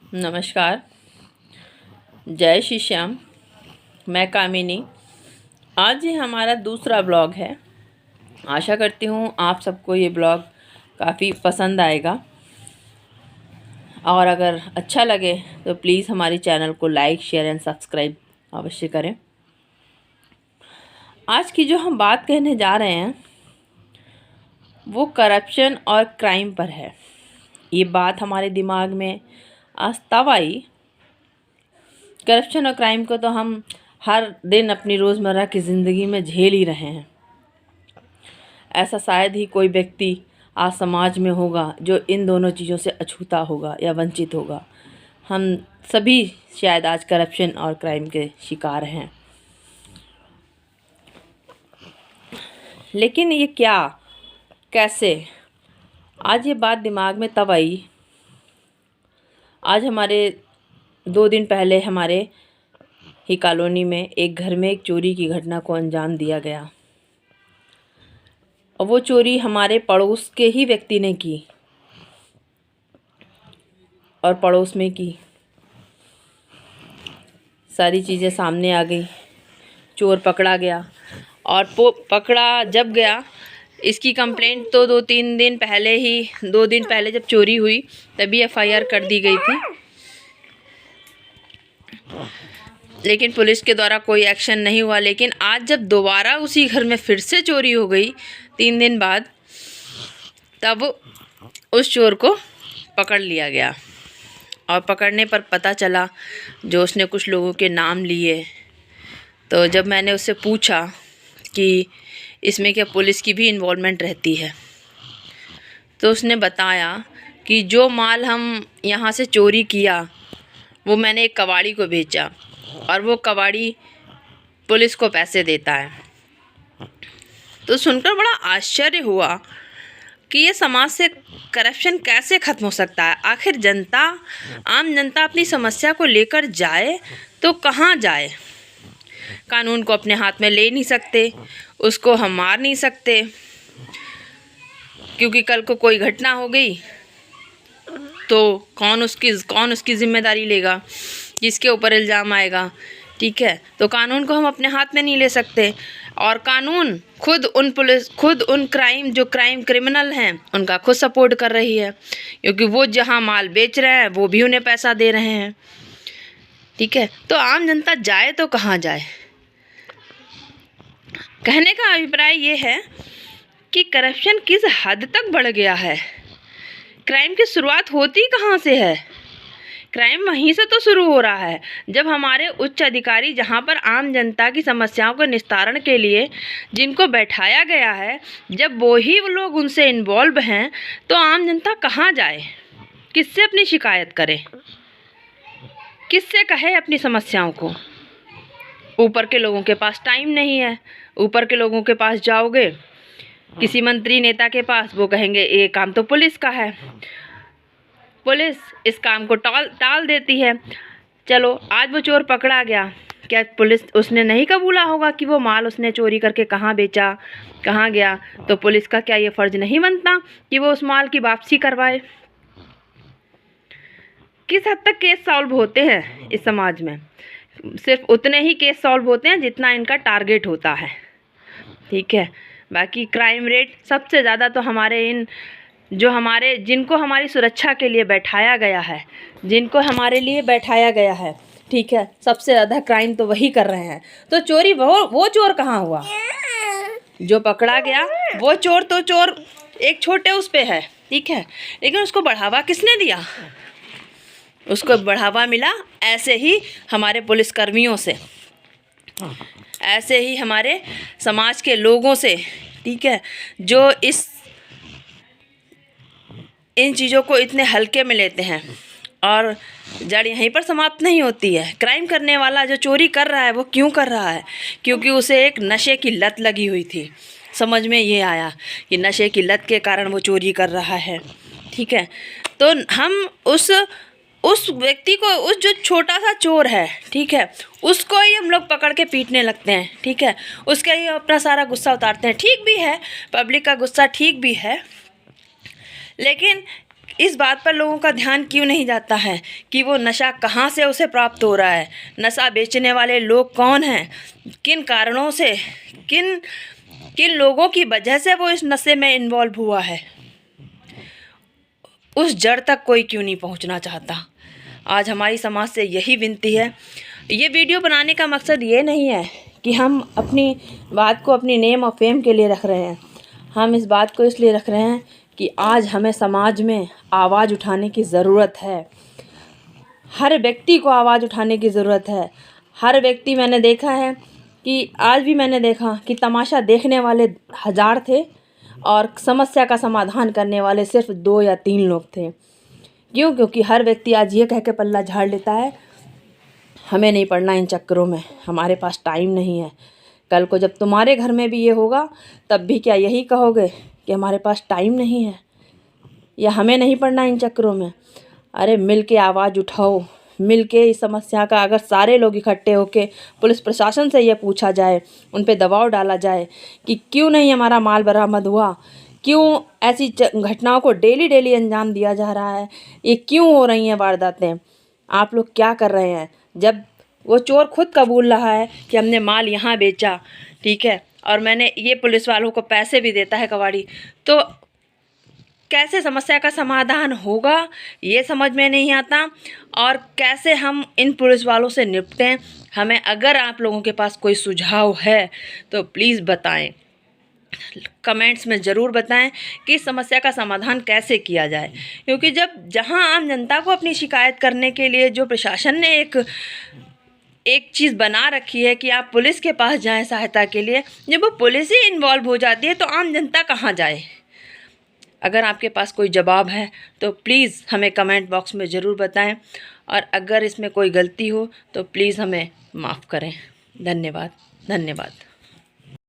नमस्कार। जय श्री श्याम। मैं कामिनी। आज ये हमारा दूसरा ब्लॉग है। आशा करती हूँ आप सबको ये ब्लॉग काफ़ी पसंद आएगा और अगर अच्छा लगे तो प्लीज़ हमारी चैनल को लाइक, शेयर एंड सब्सक्राइब अवश्य करें। आज की जो हम बात कहने जा रहे हैं वो करप्शन और क्राइम पर है। ये बात हमारे दिमाग में आज तब आई। करप्शन और क्राइम को तो हम हर दिन अपनी रोज़मर्रा की ज़िंदगी में झेल ही रहे हैं। ऐसा शायद ही कोई व्यक्ति आज समाज में होगा जो इन दोनों चीज़ों से अछूता होगा या वंचित होगा। हम सभी शायद आज करप्शन और क्राइम के शिकार हैं। लेकिन ये क्या, कैसे, आज ये बात दिमाग में तब आई। आज हमारे 2 दिन पहले हमारे ही कॉलोनी में एक घर में एक चोरी की घटना को अंजाम दिया गया और वो चोरी हमारे पड़ोस के ही व्यक्ति ने की और पड़ोस में की। सारी चीज़ें सामने आ गई। चोर पकड़ा गया और पकड़ा जब गया, इसकी कंप्लेंट तो 2 दिन पहले जब चोरी हुई तभी एफआईआर कर दी गई थी, लेकिन पुलिस के द्वारा कोई एक्शन नहीं हुआ। लेकिन आज जब दोबारा उसी घर में फिर से चोरी हो गई 3 दिन बाद, तब उस चोर को पकड़ लिया गया और पकड़ने पर पता चला जो उसने कुछ लोगों के नाम लिए। तो जब मैंने उससे पूछा कि इसमें क्या पुलिस की भी इन्वॉल्वमेंट रहती है, तो उसने बताया कि जो माल हम यहाँ से चोरी किया वो मैंने एक कबाड़ी को बेचा और वो कबाड़ी पुलिस को पैसे देता है। तो सुनकर बड़ा आश्चर्य हुआ कि ये समाज से करप्शन कैसे ख़त्म हो सकता है। आखिर आम जनता अपनी समस्या को लेकर जाए तो कहाँ जाए। कानून को अपने हाथ में ले नहीं सकते, उसको हम मार नहीं सकते, क्योंकि कल को कोई घटना हो गई तो कौन उसकी जिम्मेदारी लेगा, किसके ऊपर इल्ज़ाम आएगा। ठीक है, तो कानून को हम अपने हाथ में नहीं ले सकते और कानून खुद उन क्रिमिनल हैं उनका खुद सपोर्ट कर रही है, क्योंकि वो जहां माल बेच रहे हैं वो भी उन्हें पैसा दे रहे हैं। ठीक है, तो आम जनता जाए तो कहाँ जाए। कहने का अभिप्राय ये है कि करप्शन किस हद तक बढ़ गया है। क्राइम की शुरुआत होती कहाँ से है। क्राइम वहीं से तो शुरू हो रहा है जब हमारे उच्च अधिकारी, जहाँ पर आम जनता की समस्याओं के निस्तारण के लिए जिनको बैठाया गया है, जब वो लोग उनसे इन्वॉल्व हैं, तो आम जनता कहाँ जाए, किससे अपनी शिकायत करे, किससे कहे अपनी समस्याओं को। ऊपर के लोगों के पास टाइम नहीं है। ऊपर के लोगों के पास जाओगे किसी मंत्री नेता के पास, वो कहेंगे ये काम तो पुलिस का है, पुलिस इस काम को टाल देती है। चलो आज वो चोर पकड़ा गया, क्या पुलिस उसने नहीं कबूला होगा कि वो माल उसने चोरी करके कहाँ बेचा, कहाँ गया, तो पुलिस का क्या ये फ़र्ज़ नहीं बनता कि वो उस माल की वापसी करवाए। किस हद तक केस सॉल्व होते हैं इस समाज में। सिर्फ उतने ही केस सॉल्व होते हैं जितना इनका टारगेट होता है। ठीक है, बाकी क्राइम रेट सबसे ज़्यादा तो जिनको हमारी सुरक्षा के लिए बैठाया गया है, ठीक है, सबसे ज़्यादा क्राइम तो वही कर रहे हैं। तो चोरी वो चोर कहाँ हुआ जो पकड़ा गया। वो चोर एक छोटे उस पे है, ठीक है, लेकिन उसको बढ़ावा किसने दिया। उसको बढ़ावा मिला ऐसे ही हमारे पुलिसकर्मियों से, ऐसे ही हमारे समाज के लोगों से। ठीक है, जो इन चीज़ों को इतने हल्के में लेते हैं। और जड़ यहीं पर समाप्त नहीं होती है। क्राइम करने वाला जो चोरी कर रहा है वो क्यों कर रहा है, क्योंकि उसे एक नशे की लत लगी हुई थी। समझ में ये आया कि नशे की लत के कारण वो चोरी कर रहा है। ठीक है, तो हम उस व्यक्ति को, उस जो छोटा सा चोर है, ठीक है, उसको ही हम लोग पकड़ के पीटने लगते हैं। ठीक है, उसका ही अपना सारा गुस्सा उतारते हैं। ठीक भी है, पब्लिक का गुस्सा ठीक भी है, लेकिन इस बात पर लोगों का ध्यान क्यों नहीं जाता है कि वो नशा कहाँ से उसे प्राप्त हो रहा है, नशा बेचने वाले लोग कौन हैं, किन कारणों से, किन किन लोगों की वजह से वो इस नशे में इन्वॉल्व हुआ है, उस जड़ तक कोई क्यों नहीं पहुंचना चाहता। आज हमारी समाज से यही विनती है। ये वीडियो बनाने का मकसद ये नहीं है कि हम अपनी बात को अपनी नेम और फेम के लिए रख रहे हैं। हम इस बात को इसलिए रख रहे हैं कि आज हमें समाज में आवाज़ उठाने की ज़रूरत है। हर व्यक्ति को आवाज़ उठाने की ज़रूरत है। हर व्यक्ति, मैंने देखा है कि आज भी मैंने देखा कि तमाशा देखने वाले 1000 थे और समस्या का समाधान करने वाले सिर्फ 2 या 3 लोग थे। क्यों? क्योंकि हर व्यक्ति आज ये कह के पल्ला झाड़ लेता है, हमें नहीं पड़ना इन चक्करों में, हमारे पास टाइम नहीं है। कल को जब तुम्हारे घर में भी ये होगा तब भी क्या यही कहोगे कि हमारे पास टाइम नहीं है या हमें नहीं पड़ना इन चक्करों में? अरे मिल के आवाज़ उठाओ, मिल के इस समस्या का अगर सारे लोग इकट्ठे होके पुलिस प्रशासन से ये पूछा जाए, उन पे दबाव डाला जाए कि क्यों नहीं हमारा माल बरामद हुआ, क्यों ऐसी घटनाओं को डेली अंजाम दिया जा रहा है, ये क्यों हो रही हैं वारदातें, आप लोग क्या कर रहे हैं? जब वो चोर खुद कबूल रहा है कि हमने माल यहाँ बेचा, ठीक है, और मैंने ये पुलिस वालों को पैसे भी देता है कबाड़ी, तो कैसे समस्या का समाधान होगा ये समझ में नहीं आता। और कैसे हम इन पुलिस वालों से निपटें, हमें अगर आप लोगों के पास कोई सुझाव है तो प्लीज़ बताएं, कमेंट्स में ज़रूर बताएं कि इस समस्या का समाधान कैसे किया जाए। क्योंकि जहां आम जनता को अपनी शिकायत करने के लिए जो प्रशासन ने एक चीज़ बना रखी है कि आप पुलिस के पास जाएं सहायता के लिए, जब वो पुलिस ही इन्वॉल्व हो जाती है तो आम जनता कहाँ जाए? अगर आपके पास कोई जवाब है तो प्लीज़ हमें कमेंट बॉक्स में ज़रूर बताएं, और अगर इसमें कोई गलती हो तो प्लीज़ हमें माफ़ करें। धन्यवाद।